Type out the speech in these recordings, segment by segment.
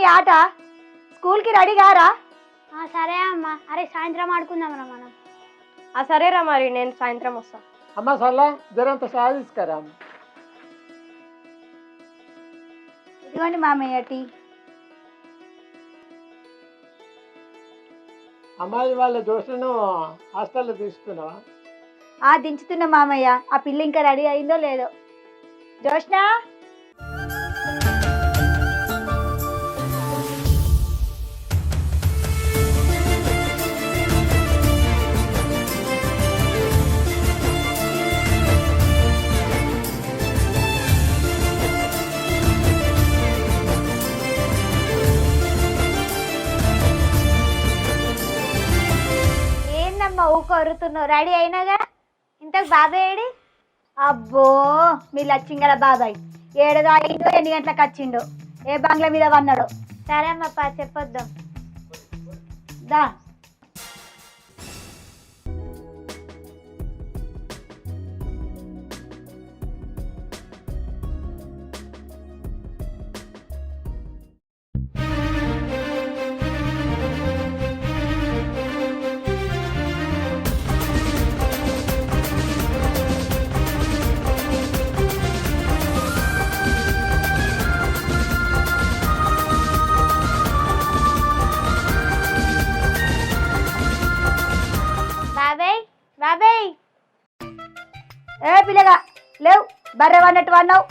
మీ ఆట స్కూల్కి రెడీ కారా? సరే అమ్మా. అరే సాయంత్రం ఆడుకుందాం రా మనం. సరేరా మరి నేను సాయంత్రం వస్తా. అమ్మ సల్లా జరంత సాధిస్తారా? ఇదిగోండి మామయ్య టీ. అమ్మాయి వాళ్ళ జోషను హాస్టల్లో తీసుకున్నావా? దించుతున్నా మామయ్య. ఆ పిల్ల ఇంకా రెడీ అయిందో లేదో. జోష్న ఏందమ్మా ఊకొరుతున్నావు? రెడీ అయినాగా. ఇంతకు బాబాయ్ ఏడి? అబ్బో మీ లచ్చింగల బాబాయ్ ఏడదాగిండో ఎన్ని గంటలకు వచ్చిండో ఏ బంగ్లా మీద వన్నాడో. సరే అమ్మప్ప చెప్పొద్దాం. దా బాబాయ్ బాబాయ్. ఏ పిల్లగా లేవు బర్రె వన్నట్టు వన్నావు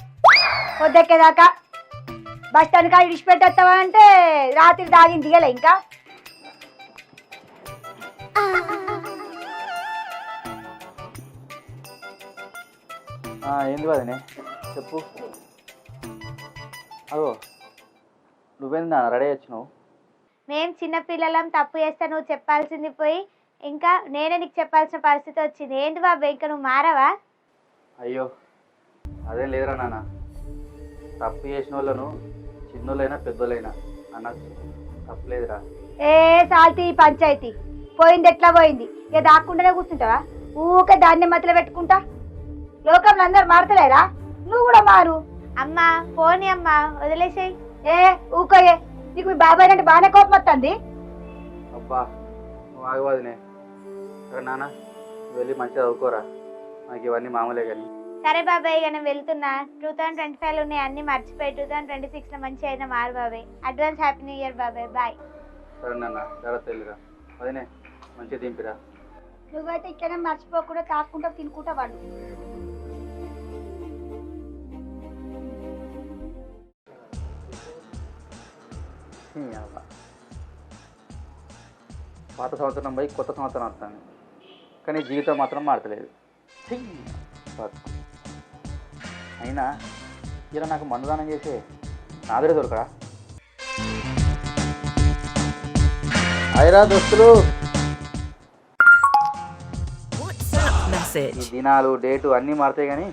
పొద్దెక్కేదాకా. బస్ స్టాండ్ కాడ విడిచిపెట్టేస్తావా అంటే రాత్రి దాగింది దిగలే ఇంకా. ఏంది వదినే చెప్పు. అగో నువ్వేంది నాన్న రెడీ వచ్చినావు? మేం చిన్నపిల్లలం, తప్పు చేస్తే నువ్వు చెప్పాల్సింది పోయి ఇంకా నేనే నీకు చెప్పాల్సిన పరిస్థితి వచ్చింది. ఏంటి బాబాయ్ ఇంకా నువ్వు మారవా? అయ్యో అదేం లేదురా నాన్న. తప్పు చేసిన వాళ్ళను చిన్నోళ్ళైనా పెద్దోళ్ళైనా అనొచ్చు, తప్పులేదురా. ఏ సాల్తీ పంచాయతీ పోయింది ఎట్లా పోయింది. ఇక దాక్కుండానే కూర్చుంటావా? ఊకే దాన్ని మధ్యలో పెట్టుకుంటా. లోకంలో అందరు మారతలేరా? నువ్వు కూడా మారు. అమ్మా పోనీ అమ్మా వదిలేసేయి. ఏ ఊకోయే నీకు మీ బాబాయ్ అంటే బాగానే కోపం వస్తుంది. అబ్బా నువ్వు ఆగు వదినే. సరే నాన్న నువ్వు వెళ్ళి మంచిగా చదువుకోరా, నాకు ఇవన్నీ మామూలే కానీ. సరే బాబాయ్ ఇక నేను వెళ్తున్నా. 2025 ఉన్నాయి అన్ని మర్చిపోయి 2026లో మంచి అయినా మారు బాబాయ్. అడ్వాన్స్ హ్యాపీ న్యూ ఇయర్ బాబాయ్. బాయ్. సరే నాన్న జాగ్రత్త వెళ్ళిరా. వదినే మంచిగా దింపిరా. నువ్వైతే ఇక్కడనే మర్చిపోకుండా తాక్కుంటా తినుకుంటా వాడు. పాత సంవత్సరం పోయి కొత్త సంవత్సరం వస్తాను కానీ జీవితం మాత్రం మారతలేదు. అయినా ఇలా నాకు మందుదానం చేసే నాదరే దొరకడా? అయిరా దోస్తులు, ఈ దినాలు డేటు అన్నీ మారుతాయి కానీ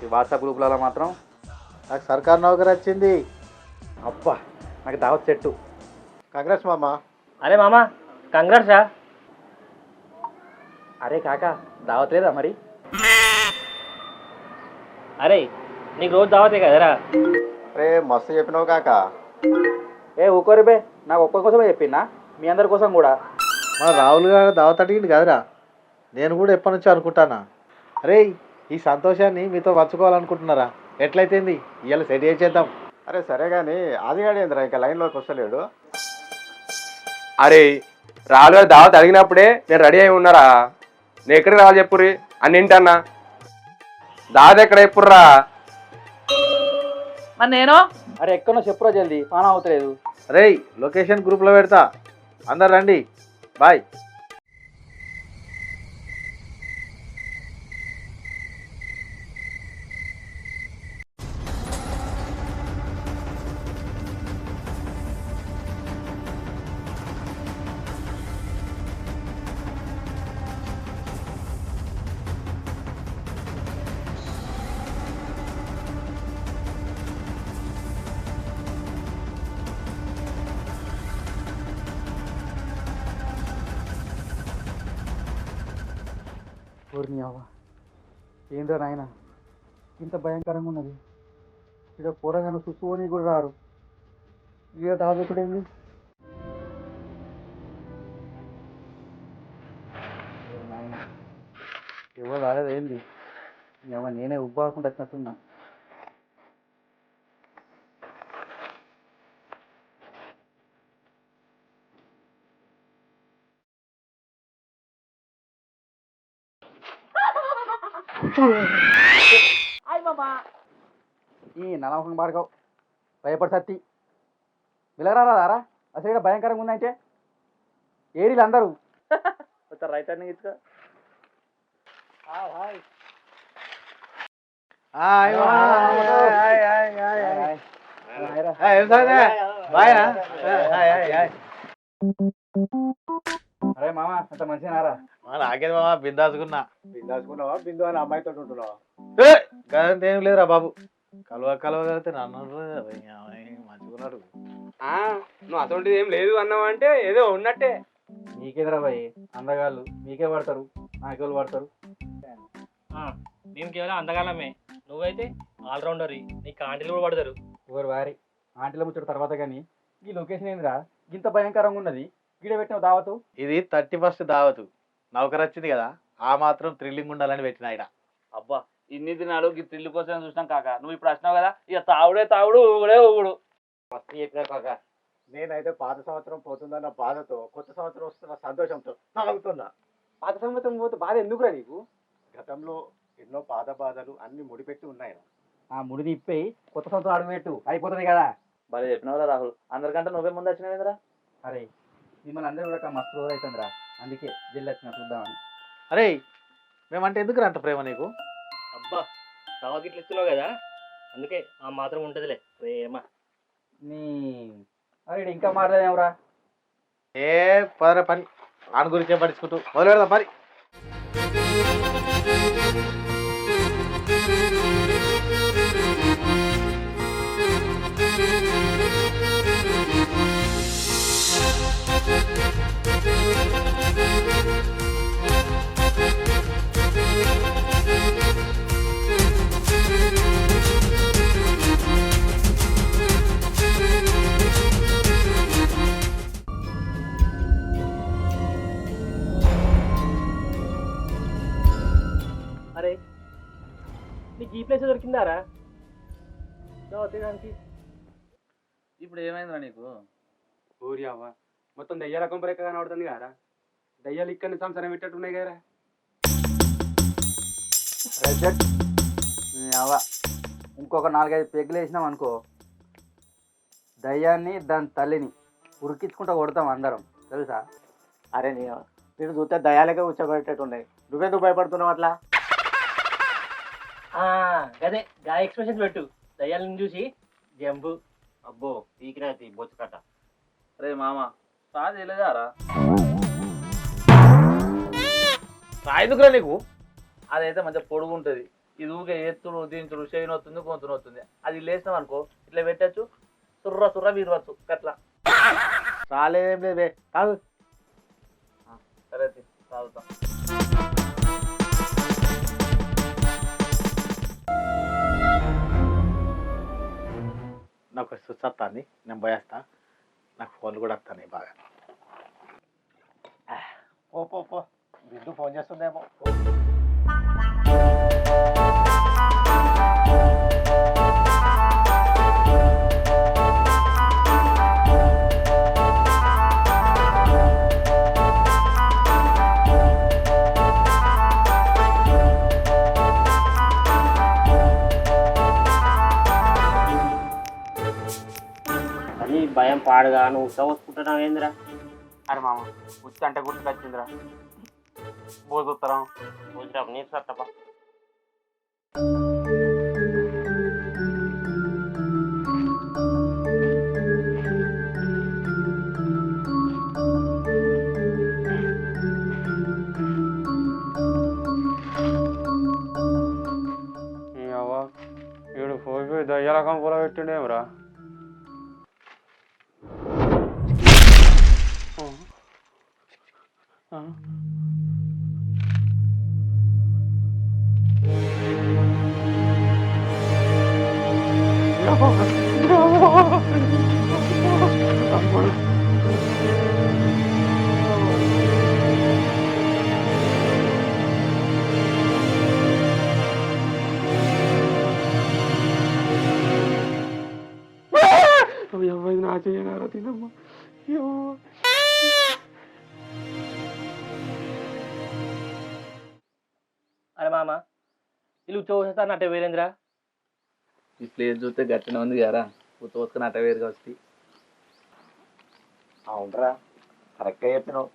ఈ వాట్సాప్ గ్రూపులలో మాత్రం నాకు సర్కార్ నౌకరు వచ్చింది. అబ్బా నాకు దావత్ చెట్టు. కాంగ్రెస్ మామ. అరే మామ కంగ్రాట్సా. అరే కాకా దావత్ లేదా మరి? అరే నీకు రోజు దావతే కదరా. అరే మస్తు చెప్పినావు కాక. ఏ ఊకోరిబే, నాకు ఒక్కరి కోసమే చెప్పినా, మీ అందరి కోసం కూడా. మన రాహుల్ గారు దావత్ అడిగింది కదరా, నేను కూడా ఎప్పటి నుంచో అనుకుంటానా. అరే ఈ సంతోషాన్ని మీతో పంచుకోవాలనుకుంటున్నారా? ఎట్లయితేంది ఇవాళ సెట్ చేద్దాం. అరే సరే కానీ ఆదిగాడు ఏందిరా ఇంకా లైన్లోకి వస్తలేడు? అరే రాళ్ళు గారు దావత్ అడిగినప్పుడే నేను రెడీ అయి ఉన్నారా. నేను ఎక్కడికి రావాలి చెప్పుర్రి అన్నింటన్నా. దావత్ ఎక్కడ చెప్పుర్రా? మరి నేను అరే ఎక్కడో చెప్పురా జల్దీ, పానా అవుతలేదు. అరే లొకేషన్ గ్రూప్లో పెడతా, అందరు రండి. బాయ్. పూర్ణియావా ఏంద్రా నాయన, ఇంత భయంకరంగా ఉన్నది. ఇక పోరగాను చూసుకొని కూడా రారు. ఇక తాగుతుడేంది ఎవరు రాలేదు ఏంది ఏమో నేనే ఉబ్బాకుండా వచ్చినట్టున్నా ఈ నలమకం పాడుకోవు భయపడి సత్తి విలరారా అసలు ఇక్కడ భయంకరంగా ఉందంటే ఏడీలు అందరూ రైట్ అన్ని ఇచ్చుకో అరే మామ అంత మంచిగారా నాకేది మామ బిందాసుకున్నా. దాచుకున్నావా బిందు అని అమ్మాయితో ఉంటున్నావా? గదంతా ఏం లేదురా బాబు. కలవగలిగితే నన్ను మంచుకున్నాడు. నువ్వు అటువంటిది ఏం లేదు అన్నావు అంటే ఏదో ఉన్నట్టే. మీకేదరా భయ్ అందగాళ్ళు మీకే పడతారు నాకెళ్ళు పడతారు. మేము కేవలం అందగాలమే, నువ్వైతే ఆల్రౌండర్, నీకు ఆంటీలు కూడా పడతారు. ఎవరు వారి ఆంటీల ముచ్చట తర్వాత కానీ ఈ లొకేషన్ ఏందిరా ఇంత భయంకరంగా ఉన్నది? గీడ పెట్టిన దావతు ఇది 31st దావతు. నౌకరు వచ్చింది కదా, ఆ మాత్రం థ్రిల్లింగ్ ఉండాలని పెట్టిన ఆయన. అబ్బా ఇన్ని దినాలు ఈ త్రిల్లు కోసం చూసినాం కాక, నువ్వు ఇప్పుడు వచ్చినావు కదా ఇక తావుడే తావుడు ఊగుడే ఊగుడు. మస్తు చెప్పినా కాక. నేనైతే పాత సంవత్సరం పోతుందన్న బాధతో కొత్త సంవత్సరం వస్తున్న సంతోషంతో తాగుతున్నా. పాత సంవత్సరం పోతే బాధ ఎందుకురా నీకు? గతంలో ఎన్నో పాత బాధలు అన్ని ముడిపెట్టి ఉన్నాయి. ఆ ముడిని ఇప్పేయి కొత్త సంవత్సరం అడుగు పెట్టు అయిపోతుంది కదా. భలే చెప్పినావురా రాహుల్, అందరికంటే నువ్వే ముందు వచ్చినావేంద్రా. అరే మిమ్మల్ని అందరూ కూడా మస్తు రోజు అవుతుందిరా, అందుకే జల్లి వచ్చిన చూద్దామని. అరే మేమంటే ఎందుకు అంత ప్రేమ నీకు? అబ్బా దావత్ ఇట్లా ఇస్తున్నావు కదా, అందుకే ఆ మాత్రం ఉంటుందిలే ప్రేమ. నీ అరే ఈడు ఇంకా మారలేదేమరా? ఏ పదర పని ఆన గురించే పడుచుకుంటూ మొదలు పెడదాం మరి. అరే నీకు ఈ ప్లేస్ దొరికిందారా దావత్ దానికి? ఇప్పుడు ఏమైందిరా నీకు? ఊరి అవ్వ మొత్తం దయ్యాల కొంపరెక్క కనబడుతుంది కదా, దయ్యాలు ఇక్కడ సంసారం పెట్టట్టున్నాయి కదా. ఇంకొక 4-5 పెగ్గులు వేసినాం అనుకో, దయ్యాన్ని దాని తల్లిని ఉరికించుకుంటూ కొడతాం అందరం తెలుసా? అరే నేను చూస్తే దయాలకే కూర్చోబెట్టేట్టున్నాయి. నువ్వెందుకు భయపడుతున్నావు అట్లా? అదే గా ఎక్స్ప్రెషన్ పెట్టు, దయ్యాలను చూసి జంపు. అబ్బో పీకినది బొచ్చుకట్ట. అరే మామ సాది వెళ్ళదారా? రాయదుకురా నీకు? అదైతే మంచిగా పొడుగు ఉంటుంది, ఇది ఊకే ఎత్తుడు దించుడు చేయిన వస్తుంది గొంతున వస్తుంది. అది లేసినాం అనుకో ఇట్లా పెట్టచ్చు, సుర్ర సుర్ర వీరవచ్చు అట్లా. రాలేదేం లేదే కాదు. సరే తాగుతా. నాకు స్విచ్ వస్తుంది, నేను పోయేస్తా. నాకు ఫోన్లు కూడా వస్తాయి బాగా. పో బిందు ఫోన్ చేస్తుందేమో. అని భయం పాడుగా నువ్వు ఉత్తవసుకుంటున్నావు ఏందిరా? అరే మామ ఉచ్చి అంటే గుర్తుకొచ్చిందిరా, బోధుత్తరం రోజు నీకు సత్తప. వీడు పోయి దయ్యాల కంపలో పెట్టిండేమరా. అరే మామ ఇల్లు చూసేస్తాను అంటే వీరేంద్ర. ఈ ప్లేస్ చూస్తే గట్టిన ఉంది కదా, తోసుకొని అట్ట వేరుగా వస్తాయి. అవునరా, కరెక్ట్గా చెప్పినావు.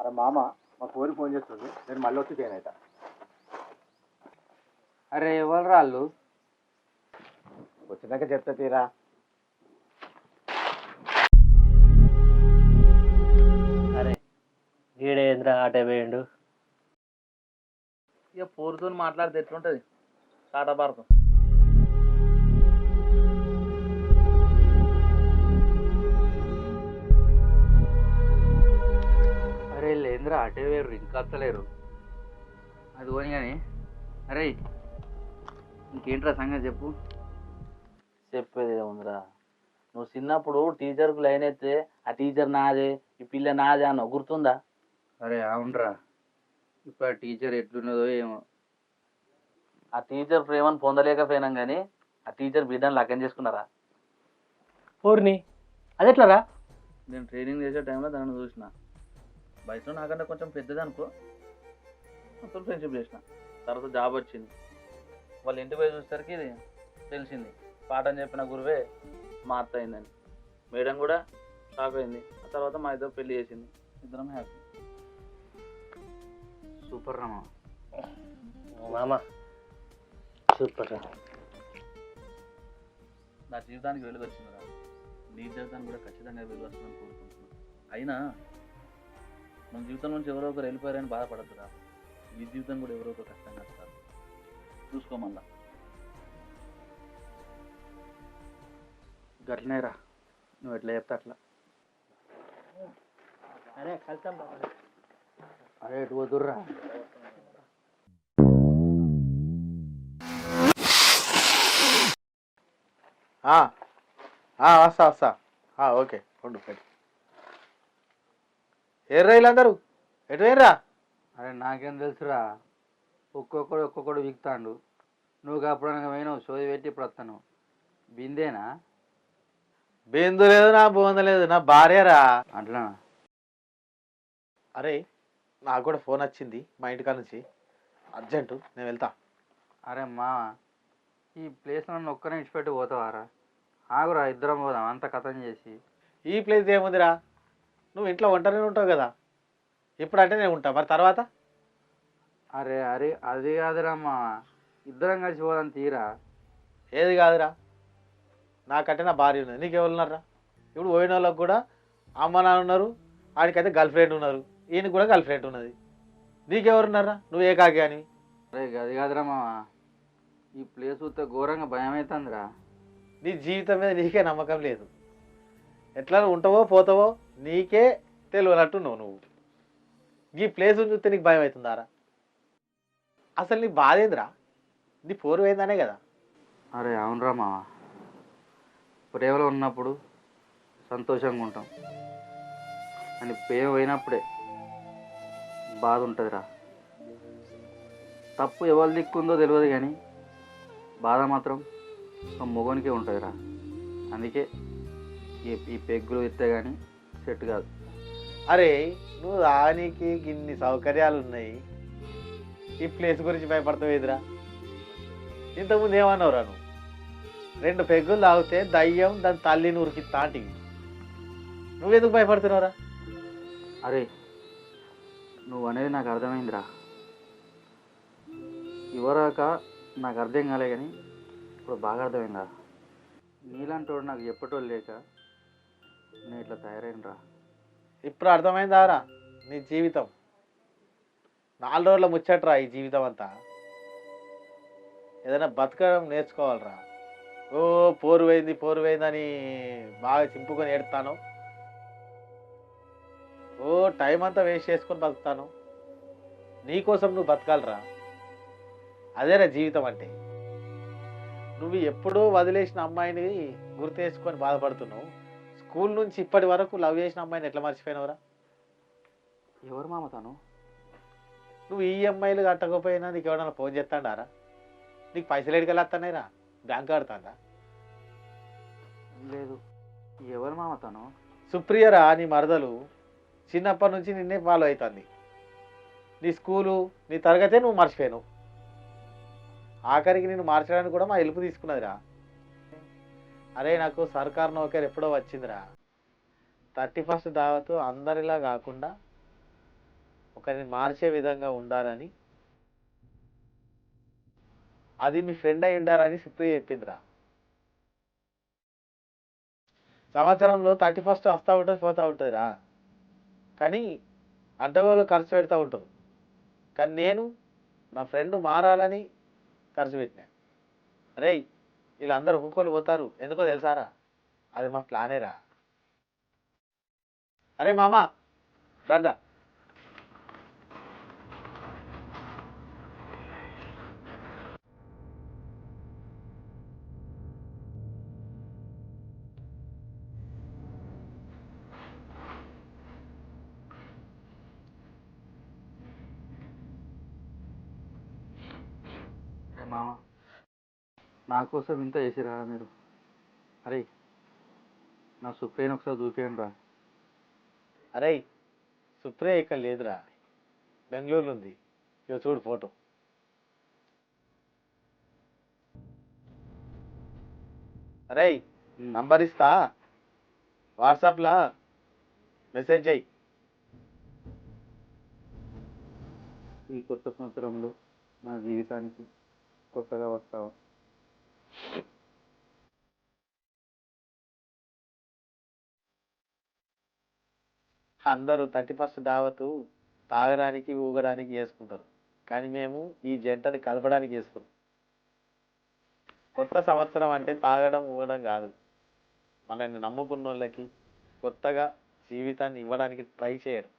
అరే మామ, మా ఫోన్ చేస్తుంది, నేను మళ్ళీ వచ్చి చేయను అవుతా. అరే ఎవరు రాళ్ళు? వచ్చినాక చెప్తా తీరా. అరే వీడేంద్ర అటే వేయండు. ఇక పోరుతో మాట్లాడితే ఎట్లుంటుంది టాటా భారతం. అరే లేదురా, అటే వేరు ఇంకా వస్తలేరు. అది పోని కానీ అరే ఇంకేంట్రా సంగతి చెప్పు. చెప్పేది ఏముందిరా, నువ్వు చిన్నప్పుడు టీచర్కు లైన్ ఎత్తే ఆ టీచర్ నాదే, ఈ పిల్ల నాదే అన్న గుర్తుందా? అరే అవునరా, ఇప్పుడు ఆ టీచర్ ఎట్లున్నదో ఏమో. ఆ టీచర్ ప్రేమను పొందలేకపోయినాం కానీ ఆ టీచర్ బిడ్డను లగ్గం చేసుకున్నారా? ఊరిని అది ఎట్లరా? నేను ట్రైనింగ్ చేసే టైంలో దాన్ని చూసిన. వయసులో నాకంటే కొంచెం పెద్దది అనుకో, మొత్తం ఫ్రెండ్షిప్ చేసిన. తర్వాత జాబ్ వచ్చింది, వాళ్ళ ఇంటికి పోయి చూసేసరికి ఇది తెలిసింది పాఠం చెప్పిన గురువే మా అత్త అయిందని. మేడం కూడా షాక్ అయింది. ఆ తర్వాత మా ఇద్దరు పెళ్లి చేసింది, ఇద్దరం హ్యాపీ. సూపర్ రా మామ సూపర్ రా. నా జీవితానికి వెలుగు వచ్చిందిరా, నీ జీవితానికి కూడా ఖచ్చితంగా వెలుగు వస్తుందని కోరుకుంటున్నాను. అయినా మన జీవితం నుంచి ఎవరో ఒకరు వెళ్ళిపోయారని బాధపడద్దురా, నీ జీవితం కూడా ఎవరో ఒకరు కష్టంగా వస్తారు, చూసుకోమల్లా. గట్లనే రా, నువ్వు ఎట్లా చెప్తా అట్లా. అరే కలుద్దాం. అరే ఎటు పోతుర్రా? వస్తా. ఓకే ఉండు పెట్టి. ఏర్రా వీళ్ళందరూ ఎటు పోయిర్రా? అరే నాకేం తెలుసురా, ఒక్కొక్కడు వీక్తాండు. నువ్వు కాపుడానికి పోయినావు, సోది పెట్టి ఇప్పుడు వస్తాను. బిందేనా? బిందు లేదు, నా బోంద లేదు, నా భార్యరా. అట్లా అరే నాకు కూడా ఫోన్ వచ్చింది మా ఇంటికాడ నుంచి, అర్జెంటు, నేను వెళ్తా. అరే మా ఈ ప్లేస్ నన్ను ఒక్కనే ఇచ్చిపెట్టి పోతావారా? ఆగురా, ఇద్దరం పోదాం, అంత కథం చేసి. ఈ ప్లేస్ ఏముందిరా, నువ్వు ఇంట్లో ఒంటరినే ఉంటావు కదా, ఇప్పుడంటే నేను ఉంటా, మరి తర్వాత? అరే అరే అది కాదురా మా, ఇద్దరం కలిసి పోదాం తీరా. ఏది కాదురా, నాకంటే నా భార్య ఉన్నది, నీకెవరు ఉన్నారా? ఇప్పుడు పోయిన వాళ్ళకి కూడా అమ్మ నాన్న ఉన్నారు, ఆడికైతే గర్ల్ ఫ్రెండ్ ఉన్నారు, ఈయనకి కూడా గర్ల్ ఫ్రెండ్ ఉన్నది, నీకెవరున్నారా? నువ్వు ఏకాకి అని. అరే అది కాదురా మా, ఈ ప్లేస్ చూస్తే ఘోరంగా భయం అవుతుందిరా. నీ జీవితం మీద నీకే నమ్మకం లేదు, ఎట్లా ఉంటావో పోతావో నీకే తెలియనట్టున్నావు నువ్వు. ఈ ప్లేస్ చూస్తే నీకు భయం అవుతుందారా? అసలు నీ బాధ ఏందిరా? నీ పోరు అయిందనే కదా. అరే అవునరా మా, ప్రేమలో ఉన్నప్పుడు సంతోషంగా ఉంటాం, అని ప్రేమ పోయినప్పుడే బాధ ఉంటుందిరా. తప్పు ఎవరి దిక్కుందో తెలియదు కానీ బాధ మాత్రం ఒక మొగోనికే ఉంటుందిరా. అందుకే ఈ పెగ్గులు ఇస్తే కానీ సెట్ కాదు. అరే నువ్వు దానికి ఇన్ని సౌకర్యాలు ఉన్నాయి, ఈ ప్లేస్ గురించి భయపడతావు ఎదురా? ఇంతకుముందు ఏమన్నావురా నువ్వు? 2 పెగ్గులు తాగితే దయ్యం దాని తల్లిని ఉరికిస్తా అంటివి, నువ్వెందుకు భయపడుతున్నావురా? అరే నువ్వు అనేది నాకు అర్థమైందిరా, ఇవరాక నాకు అర్థం కాలే కానీ ఇప్పుడు బాగా అర్థమైందా. నీలాంటి వాడు నాకు చెప్పేటోళ్ళు లేక నేను ఇట్లా తయారైనరా. ఇప్పుడు అర్థమైందారా నీ జీవితం? 4 రోజుల ముచ్చట్రా ఈ జీవితం అంతా. ఏదైనా బతకడం నేర్చుకోవాలరా. ఓ పోరు పోయిందని బాగా చింపుకొని ఏడుతాను, ఓ టైం అంతా వేస్ట్ చేసుకొని బతుకుతాను. నీకోసం నువ్వు బతకాలరా, అదేరా జీవితం అంటే. నువ్వు ఎప్పుడో వదిలేసిన అమ్మాయిని గుర్తు చేసుకొని బాధపడుతున్నావు, స్కూల్ నుంచి ఇప్పటి వరకు లవ్ చేసిన అమ్మాయిని ఎట్లా మర్చిపోయినవురా? ఎవరు మామ తను? నువ్వు ఈఎంఐలు కట్టకపోయినా నీకు ఎవడన్నా ఫోన్ చేస్తాడారా? నీకు పైసలు ఎడికెళ్ళి వస్తున్నాయిరా? బ్యాంక్ ఆడుతాడా? లేదు. ఎవరు మామ తను? సుప్రియరా నీ మరదలు. చిన్నప్పటి నుంచి నిన్నే ఫాలో అవుతుంది. నీ స్కూలు నీ తరగతే నువ్వు మర్చిపోయావు. ఆఖరికి నేను మార్చడానికి కూడా మా హెల్ప్ తీసుకున్నదిరా. అరే నాకు సర్కార్ నౌకరు ఎప్పుడో వచ్చిందిరా. 31st దావతు అందరిలా కాకుండా ఒకరిని మార్చే విధంగా ఉండాలని, అది మీ ఫ్రెండ్ అయి ఉండాలని సుప్రియ చెప్పిందిరా. సంవత్సరంలో 31st వస్తూ ఉంటుంది పోతూ ఉంటుందిరా, కానీ అడ్డగోలు ఖర్చు పెడతా ఉంటారు. కానీ నేను నా ఫ్రెండ్ మారాలని ఖర్చు పెట్టినా. అరే వీళ్ళందరూ ఊకొని పోతారు ఎందుకో తెలుసారా, అది మా ప్లానేరా. అరే మామ రండా. మామ నా కోసం ఇంత చేసిరా మీరు. అరే నా సుప్రియని ఒకసారి చూపించండి రా. అరే సుప్రియ ఇక్కడ లేదురా, బెంగళూరులో ఉంది. ఇక చూడు ఫోటో. అరే నంబర్ ఇస్తా, వాట్సాప్లా మెసేజ్ చేయి. ఈ కొత్త సంవత్సరంలో నా జీవితానికి కొత్తగా వస్తావా? అందరూ 31st దావతు తాగడానికి ఊగడానికి చేసుకుంటారు, కానీ మేము ఈ జంటని కలపడానికి చేసుకుంటాం. కొత్త సంవత్సరం అంటే తాగడం ఊగడం కాదు, మనల్ని నమ్ముకున్న వాళ్ళకి కొత్తగా జీవితాన్ని ఇవ్వడానికి ట్రై చేయడం.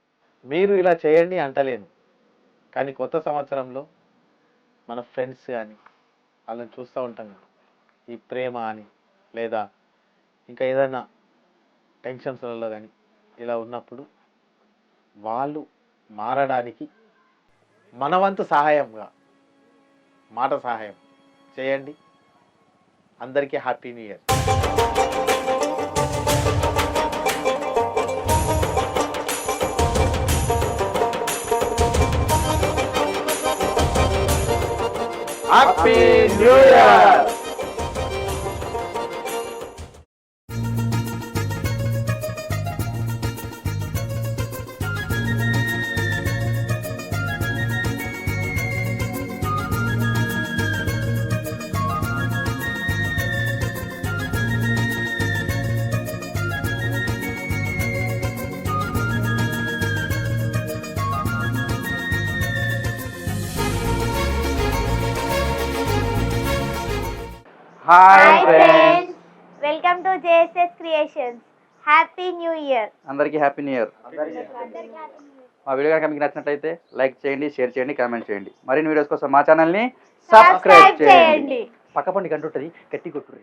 మీరు ఇలా చేయండి అంటలేను, కానీ కొత్త సంవత్సరంలో మన ఫ్రెండ్స్ కానీ వాళ్ళని చూస్తూ ఉంటాం కదా, ఈ ప్రేమ అని లేదా ఇంకా ఏదైనా టెన్షన్స్లలో కానీ ఇలా ఉన్నప్పుడు వాళ్ళు మారడానికి మన వంతు సహాయంగా మాట సహాయం చేయండి. అందరికీ happy new year. Happy new year. Hi friends, friends, welcome to JSS creations. Happy new year. అందరికీ హ్యాపీ న్యూ ఇయర్. మా వీడియో కనుక మీకు నచ్చినట్లయితే లైక్ చేయండి, షేర్ చేయండి, కామెంట్ చేయండి. మరిన్ని వీడియోస్ కోసం మా ఛానల్ని సబ్స్క్రైబ్ చేయండి. పక్క పండి గంట ఉంటుంది, గట్టి కొట్టుర్రి.